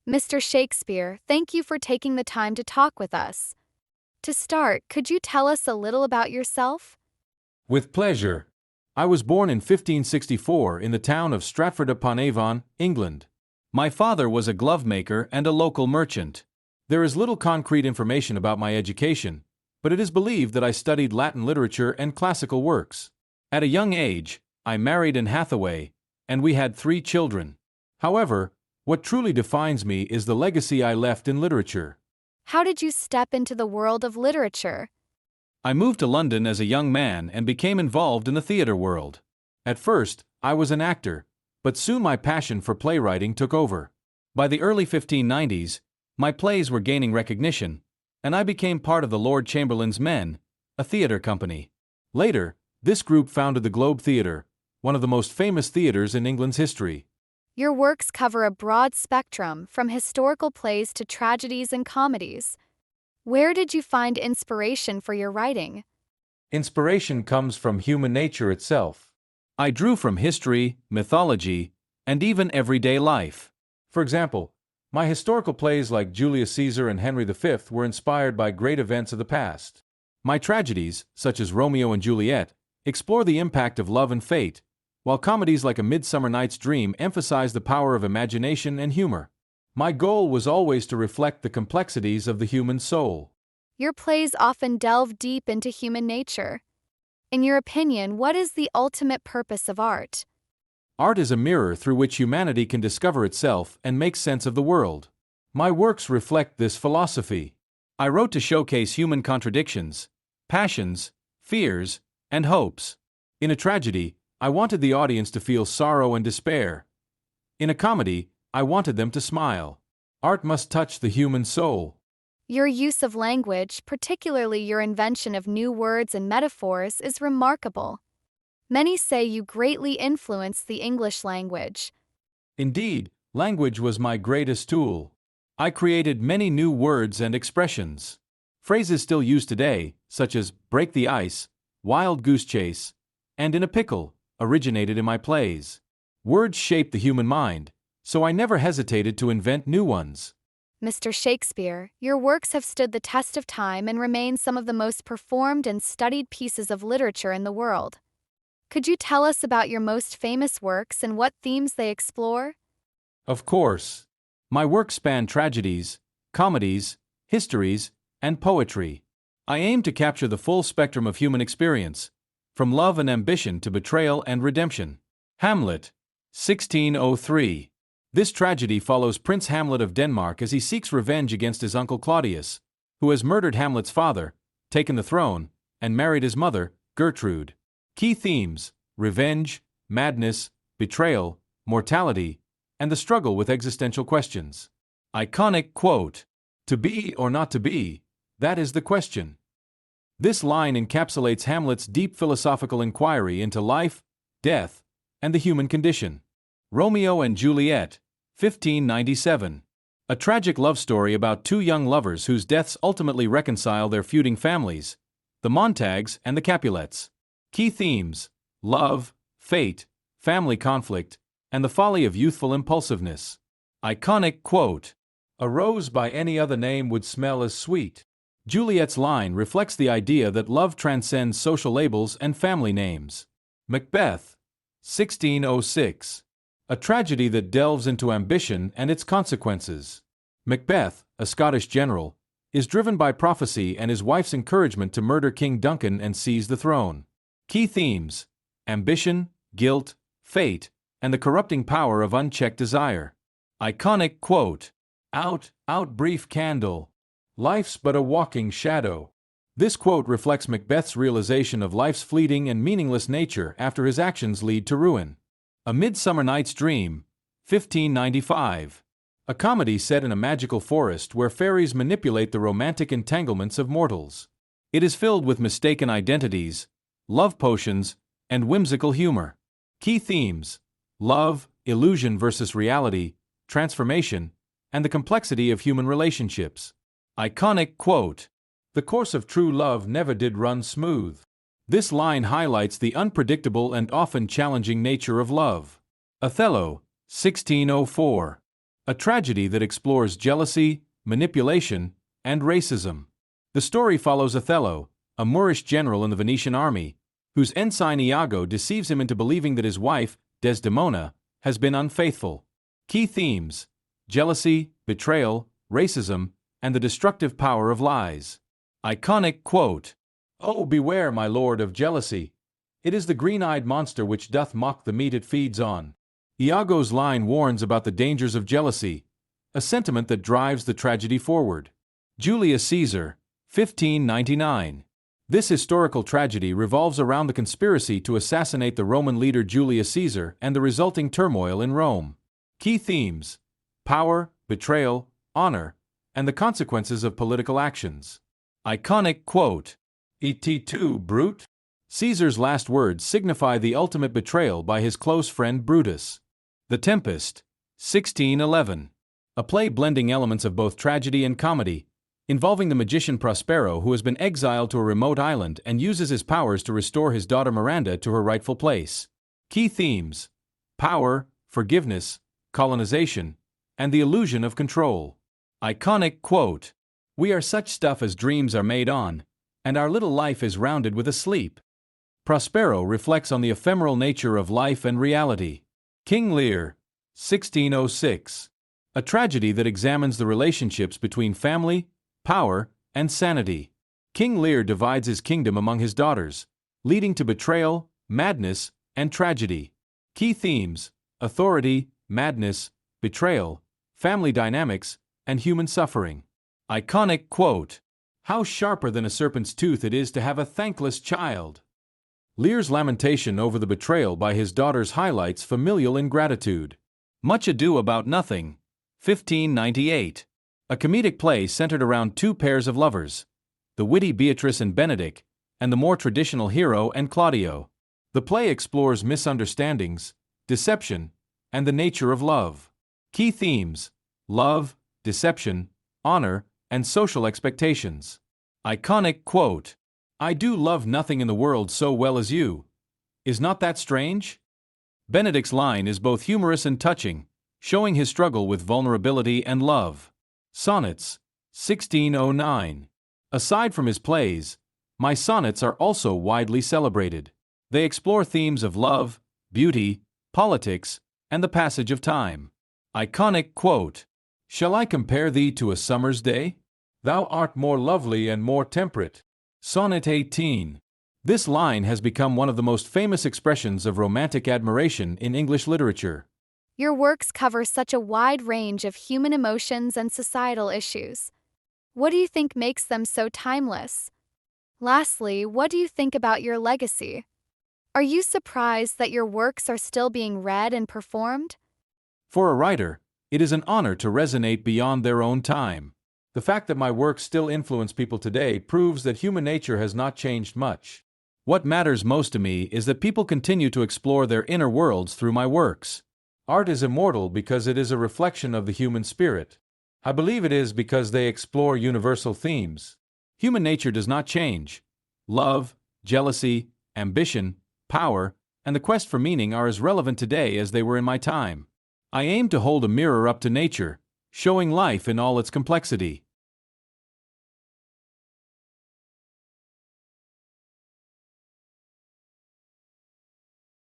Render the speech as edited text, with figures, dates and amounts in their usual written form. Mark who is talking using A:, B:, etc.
A: Mr. Shakespeare, thank you for taking the time to talk with us. To start, could you tell us a little about yourself?
B: With pleasure. I was born in 1564 in the town of Stratford-upon-Avon, England. My father was a glove maker and a local merchant. There is little concrete information about my education, but it is believed that I studied Latin literature and classical works. At a young age, I married Anne Hathaway, and we had 3 children. However, what truly defines me is the legacy I left in literature.
A: How did you step into the world of literature?
B: I moved to London as a young man and became involved in the theatre world. At first, I was an actor, but soon my passion for playwriting took over. By the early 1590s, my plays were gaining recognition, and I became part of the Lord Chamberlain's Men, a theatre company. Later, this group founded the Globe Theatre, one of the most famous theatres in England's history.
A: Your works cover a broad spectrum, from historical plays to tragedies and comedies. Where did you find inspiration for your writing?
B: Inspiration comes from human nature itself. I drew from history, mythology, and even everyday life. For example, my historical plays like Julius Caesar and Henry V were inspired by great events of the past. My tragedies, such as Romeo and Juliet, explore the impact of love and fate, while comedies like A Midsummer Night's Dream emphasize the power of imagination and humor. My goal was always to reflect the complexities of the human soul.
A: Your plays often delve deep into human nature. In your opinion, what is the ultimate purpose of art?
B: Art is a mirror through which humanity can discover itself and make sense of the world. My works reflect this philosophy. I wrote to showcase human contradictions, passions, fears, and hopes. In a tragedy, I wanted the audience to feel sorrow and despair. In a comedy, I wanted them to smile. Art must touch the human soul.
A: Your use of language, particularly your invention of new words and metaphors, is remarkable. Many say you greatly influenced the English language.
B: Indeed, language was my greatest tool. I created many new words and expressions. Phrases still used today, such as break the ice, wild goose chase, and in a pickle, originated in my plays. Words shape the human mind, so I never hesitated to invent new ones.
A: Mr. Shakespeare, your works have stood the test of time and remain some of the most performed and studied pieces of literature in the world. Could you tell us about your most famous works and what themes they explore?
B: Of course. My works span tragedies, comedies, histories, and poetry. I aim to capture the full spectrum of human experience, from love and ambition to betrayal and redemption. Hamlet, 1603. This tragedy follows Prince Hamlet of Denmark as he seeks revenge against his uncle Claudius, who has murdered Hamlet's father, taken the throne, and married his mother, Gertrude. Key themes: revenge, madness, betrayal, mortality, and the struggle with existential questions. Iconic quote: "To be or not to be, that is the question." This line encapsulates Hamlet's deep philosophical inquiry into life, death, and the human condition. Romeo and Juliet, 1597. A tragic love story about 2 young lovers whose deaths ultimately reconcile their feuding families, the Montagues and the Capulets. Key themes: love, fate, family conflict, and the folly of youthful impulsiveness. Iconic quote: "A rose by any other name would smell as sweet." Juliet's line reflects the idea that love transcends social labels and family names. Macbeth, 1606. A tragedy that delves into ambition and its consequences. Macbeth, a Scottish general, is driven by prophecy and his wife's encouragement to murder King Duncan and seize the throne. Key themes: ambition, guilt, fate, and the corrupting power of unchecked desire. Iconic quote: "Out, out, brief candle. Life's but a walking shadow." This quote reflects Macbeth's realization of life's fleeting and meaningless nature after his actions lead to ruin. A Midsummer Night's Dream, 1595. A comedy set in a magical forest where fairies manipulate the romantic entanglements of mortals. It is filled with mistaken identities, love potions, and whimsical humor. Key themes: love, illusion versus reality, transformation, and the complexity of human relationships. Iconic quote: "The course of true love never did run smooth." This line highlights the unpredictable and often challenging nature of love. Othello, 1604. a tragedy that explores jealousy, manipulation, and racism. The story follows Othello, a Moorish general in the Venetian army, whose ensign Iago deceives him into believing that his wife, Desdemona, has been unfaithful. Key themes: jealousy, betrayal, racism, and the destructive power of lies. Iconic quote: "Oh, beware, my lord, of jealousy. It is the green-eyed monster which doth mock the meat it feeds on." Iago's line warns about the dangers of jealousy, a sentiment that drives the tragedy forward. Julius Caesar, 1599. This historical tragedy revolves around the conspiracy to assassinate the Roman leader Julius Caesar and the resulting turmoil in Rome. Key themes: power, betrayal, honor, and the consequences of political actions. Iconic quote: "Et tu, Brute?" Caesar's last words signify the ultimate betrayal by his close friend Brutus. The Tempest, 1611. A play blending elements of both tragedy and comedy, involving the magician Prospero, who has been exiled to a remote island and uses his powers to restore his daughter Miranda to her rightful place. Key themes: power, forgiveness, colonization, and the illusion of control. Iconic quote: "We are such stuff as dreams are made on, and our little life is rounded with a sleep." Prospero reflects on the ephemeral nature of life and reality. King Lear, 1606. A tragedy that examines the relationships between family, power, and sanity. King Lear divides his kingdom among his daughters, leading to betrayal, madness, and tragedy. Key themes: authority, madness, betrayal, family dynamics, and human suffering. Iconic quote: "How sharper than a serpent's tooth it is to have a thankless child." Lear's lamentation over the betrayal by his daughters highlights familial ingratitude. Much Ado About Nothing, 1598. A comedic play centered around two pairs of lovers, the witty Beatrice and Benedick, and the more traditional hero and Claudio. The play explores misunderstandings, deception, and the nature of love. Key themes: love, deception, honor, and social expectations. Iconic quote: "I do love nothing in the world so well as you. Is not that strange?" Benedick's line is both humorous and touching, showing his struggle with vulnerability and love. Sonnets, 1609. Aside from his plays, my sonnets are also widely celebrated. They explore themes of love, beauty, politics, and the passage of time. Iconic quote: "Shall I compare thee to a summer's day? Thou art more lovely and more temperate." Sonnet 18. This line has become one of the most famous expressions of romantic admiration in English literature.
A: Your works cover such a wide range of human emotions and societal issues. What do you think makes them so timeless? Lastly, what do you think about your legacy? Are you surprised that your works are still being read and performed?
B: For a writer, it is an honor to resonate beyond their own time. The fact that my works still influence people today proves that human nature has not changed much. What matters most to me is that people continue to explore their inner worlds through my works. Art is immortal because it is a reflection of the human spirit. I believe it is because they explore universal themes. Human nature does not change. Love, jealousy, ambition, power, and the quest for meaning are as relevant today as they were in my time. I aim to hold a mirror up to nature, showing life in all its complexity.